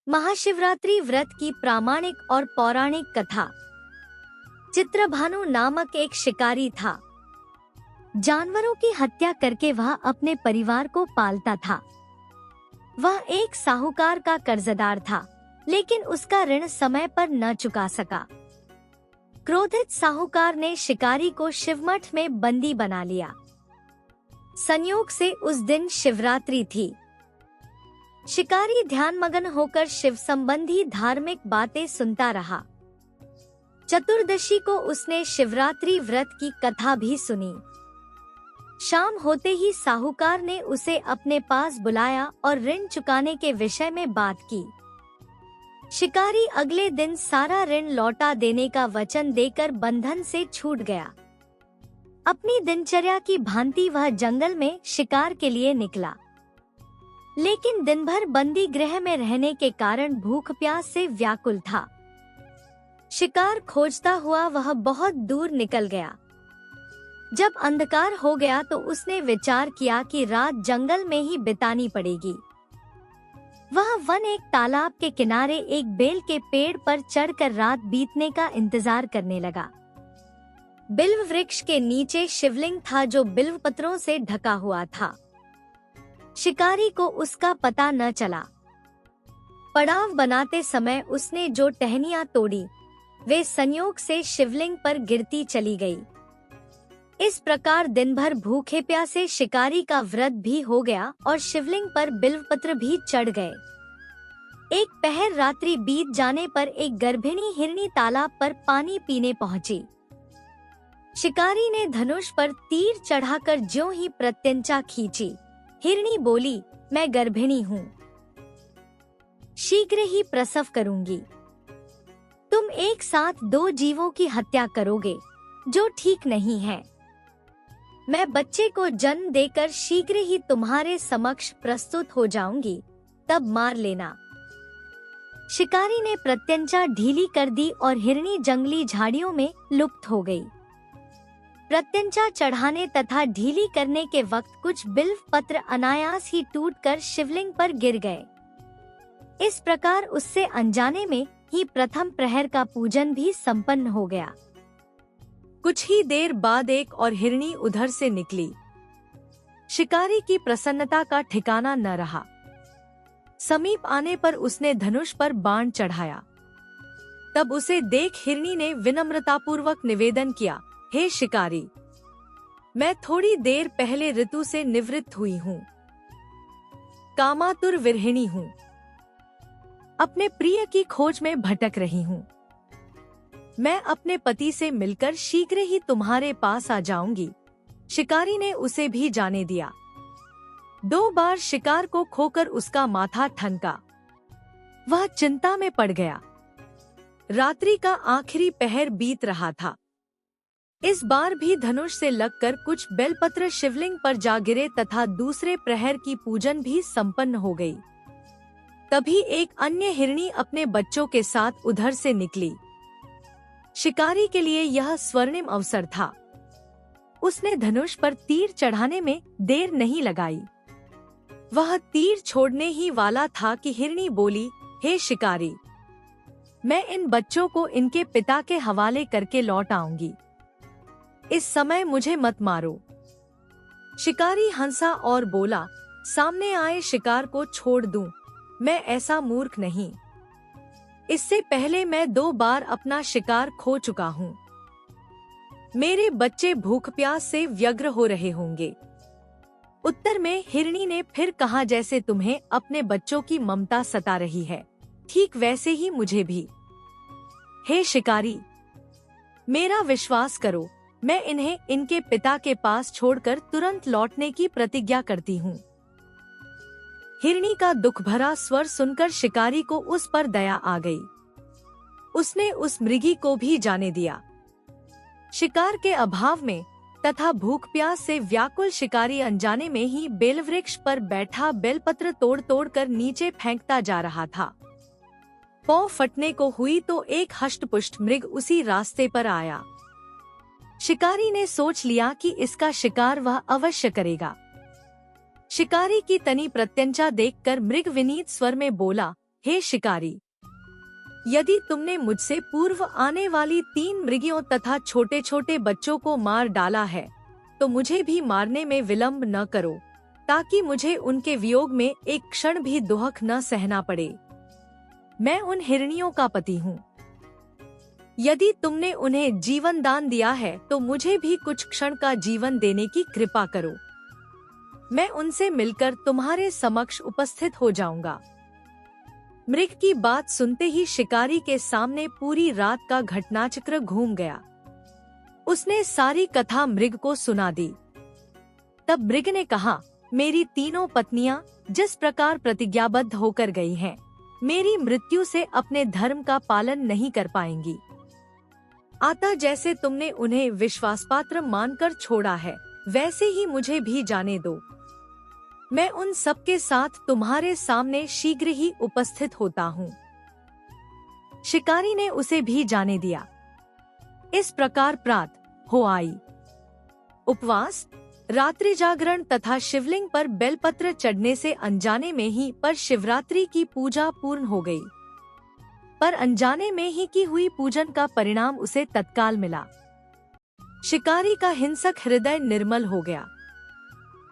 महाशिवरात्रि व्रत की प्रामाणिक और पौराणिक कथा। चित्रभानु नामक एक शिकारी था। जानवरों की हत्या करके वह अपने परिवार को पालता था। वह एक साहूकार का कर्जदार था, लेकिन उसका ऋण समय पर न चुका सका। क्रोधित साहूकार ने शिकारी को शिवमठ में बंदी बना लिया। संयोग से उस दिन शिवरात्रि थी। शिकारी ध्यानमग्न होकर शिव संबंधी धार्मिक बातें सुनता रहा। चतुर्दशी को उसने शिवरात्रि व्रत की कथा भी सुनी। शाम होते ही साहूकार ने उसे अपने पास बुलाया और ऋण चुकाने के विषय में बात की। शिकारी अगले दिन सारा ऋण लौटा देने का वचन देकर बंधन से छूट गया। अपनी दिनचर्या की भांति वह जंगल में शिकार के लिए निकला, लेकिन दिन भर बंदी गृह में रहने के कारण भूख प्यास से व्याकुल था। शिकार खोजता हुआ वह बहुत दूर निकल गया। जब अंधकार हो गया तो उसने विचार किया कि रात जंगल में ही बितानी पड़ेगी। वह वन एक तालाब के किनारे एक बेल के पेड़ पर चढ़कर रात बीतने का इंतजार करने लगा। बिल्व वृक्ष के नीचे शिवलिंग था जो बिल्व पत्रों से ढका हुआ था। शिकारी को उसका पता न चला। पड़ाव बनाते समय उसने जो टहनियां तोड़ी, वे संयोग से शिवलिंग पर गिरती चली गई। इस प्रकार दिन भर भूखे प्यासे शिकारी का व्रत भी हो गया और शिवलिंग पर बिल्वपत्र भी चढ़ गए। एक पहर रात्रि बीत जाने पर एक गर्भिणी हिरनी तालाब पर पानी पीने पहुंची। शिकारी ने धनुष पर तीर चढ़ाकर ज्यों ही प्रत्यंचा खींची, हिरनी बोली, मैं गर्भिणी हूँ, शीघ्र ही प्रसव करूंगी। तुम एक साथ दो जीवों की हत्या करोगे, जो ठीक नहीं है। मैं बच्चे को जन्म देकर शीघ्र ही तुम्हारे समक्ष प्रस्तुत हो जाऊंगी, तब मार लेना। शिकारी ने प्रत्यंचा ढीली कर दी और हिरनी जंगली झाड़ियों में लुप्त हो गई। प्रत्यंचा चढ़ाने तथा ढीली करने के वक्त कुछ बिल्व पत्र अनायास ही टूटकर शिवलिंग पर गिर गए। इस प्रकार उससे अनजाने में ही प्रथम प्रहर का पूजन भी संपन्न हो गया। कुछ ही देर बाद एक और हिरनी उधर से निकली। शिकारी की प्रसन्नता का ठिकाना न रहा। समीप आने पर उसने धनुष पर बाण चढ़ाया। तब उसे देख हिरनी ने विनम्रतापूर्वक निवेदन किया, हे शिकारी, मैं थोड़ी देर पहले ऋतु से निवृत्त हुई हूँ। कामातुर विरहिणी हूँ। अपने प्रिय की खोज में भटक रही हूँ। मैं अपने पति से मिलकर शीघ्र ही तुम्हारे पास आ जाऊंगी। शिकारी ने उसे भी जाने दिया। 2 बार शिकार को खोकर उसका माथा ठनका। वह चिंता में पड़ गया। रात्रि का आखिरी पहर बीत रहा था। इस बार भी धनुष से लगकर कुछ बेलपत्र शिवलिंग पर जा गिरे तथा दूसरे प्रहर की पूजन भी संपन्न हो गई। तभी एक अन्य हिरनी अपने बच्चों के साथ उधर से निकली। शिकारी के लिए यह स्वर्णिम अवसर था। उसने धनुष पर तीर चढ़ाने में देर नहीं लगाई। वह तीर छोड़ने ही वाला था कि हिरनी बोली, हे शिकारी, मैं इन बच्चों को इनके पिता के हवाले करके लौट आऊंगी। इस समय मुझे मत मारो। शिकारी हंसा और बोला, सामने आए शिकार को छोड़ दूं, मैं ऐसा मूर्ख नहीं। इससे पहले मैं 2 बार अपना शिकार खो चुका हूँ। मेरे बच्चे भूख प्यास से व्यग्र हो रहे होंगे। उत्तर में हिरनी ने फिर कहा, जैसे तुम्हें अपने बच्चों की ममता सता रही है, ठीक वैसे ही मुझे भी। हे शिकारी, मेरा विश्वास करो, मैं इन्हें इनके पिता के पास छोड़कर तुरंत लौटने की प्रतिज्ञा करती हूँ। हिरनी का दुख भरा स्वर सुनकर शिकारी को उस पर दया आ गई। उसने उस मृगी को भी जाने दिया। शिकार के अभाव में तथा भूख प्यास से व्याकुल शिकारी अनजाने में ही बेलवृक्ष पर बैठा बेलपत्र तोड़ तोड़ कर नीचे फेंकता जा रहा था। पौ फटने को हुई तो एक हष्टपुष्ट मृग उसी रास्ते पर आया। शिकारी ने सोच लिया कि इसका शिकार वह अवश्य करेगा। शिकारी की तनी प्रत्यंचा देखकर मृग विनीत स्वर में बोला, हे शिकारी, यदि तुमने मुझसे पूर्व आने वाली 3 मृगियों तथा छोटे छोटे बच्चों को मार डाला है, तो मुझे भी मारने में विलंब न करो, ताकि मुझे उनके वियोग में एक क्षण भी दुख न सहना पड़े। मैं उन हिरनियों का पति हूँ। यदि तुमने उन्हें जीवन दान दिया है, तो मुझे भी कुछ क्षण का जीवन देने की कृपा करो। मैं उनसे मिलकर तुम्हारे समक्ष उपस्थित हो जाऊंगा। मृग की बात सुनते ही शिकारी के सामने पूरी रात का घटनाचक्र घूम गया। उसने सारी कथा मृग को सुना दी। तब मृग ने कहा, मेरी तीनों पत्नियां जिस प्रकार प्रतिज्ञाबद्ध होकर गई हैं, मेरी मृत्यु से अपने धर्म का पालन नहीं कर पाएंगी। अतः जैसे तुमने उन्हें विश्वासपात्र मानकर छोड़ा है, वैसे ही मुझे भी जाने दो। मैं उन सबके साथ तुम्हारे सामने शीघ्र ही उपस्थित होता हूँ। शिकारी ने उसे भी जाने दिया। इस प्रकार प्रात हो आई। उपवास, रात्रि जागरण तथा शिवलिंग पर बेलपत्र चढ़ने से अनजाने में ही पर शिवरात्रि की पूजा पूर्ण हो गई। पर अनजाने में ही की हुई पूजन का परिणाम उसे तत्काल मिला। शिकारी का हिंसक हृदय निर्मल हो गया।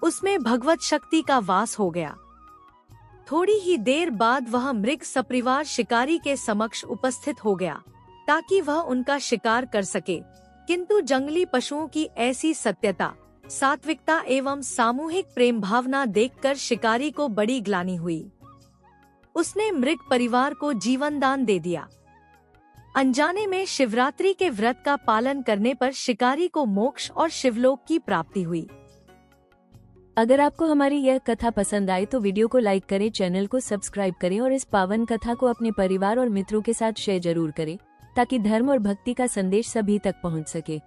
उसमें भगवत शक्ति का वास हो गया। थोड़ी ही देर बाद वह मृग सपरिवार शिकारी के समक्ष उपस्थित हो गया, ताकि वह उनका शिकार कर सके। किंतु जंगली पशुओं की ऐसी सत्यता, सात्विकता एवं सामूहिक प्रेम भावना देखकर शिकारी को बड़ी ग्लानि हुई। उसने मृग परिवार को जीवन दान दे दिया। अनजाने में शिवरात्रि के व्रत का पालन करने पर शिकारी को मोक्ष और शिवलोक की प्राप्ति हुई। अगर आपको हमारी यह कथा पसंद आए तो वीडियो को लाइक करें, चैनल को सब्सक्राइब करें और इस पावन कथा को अपने परिवार और मित्रों के साथ शेयर जरूर करें, ताकि धर्म और भक्ति का संदेश सभी तक पहुंच सके।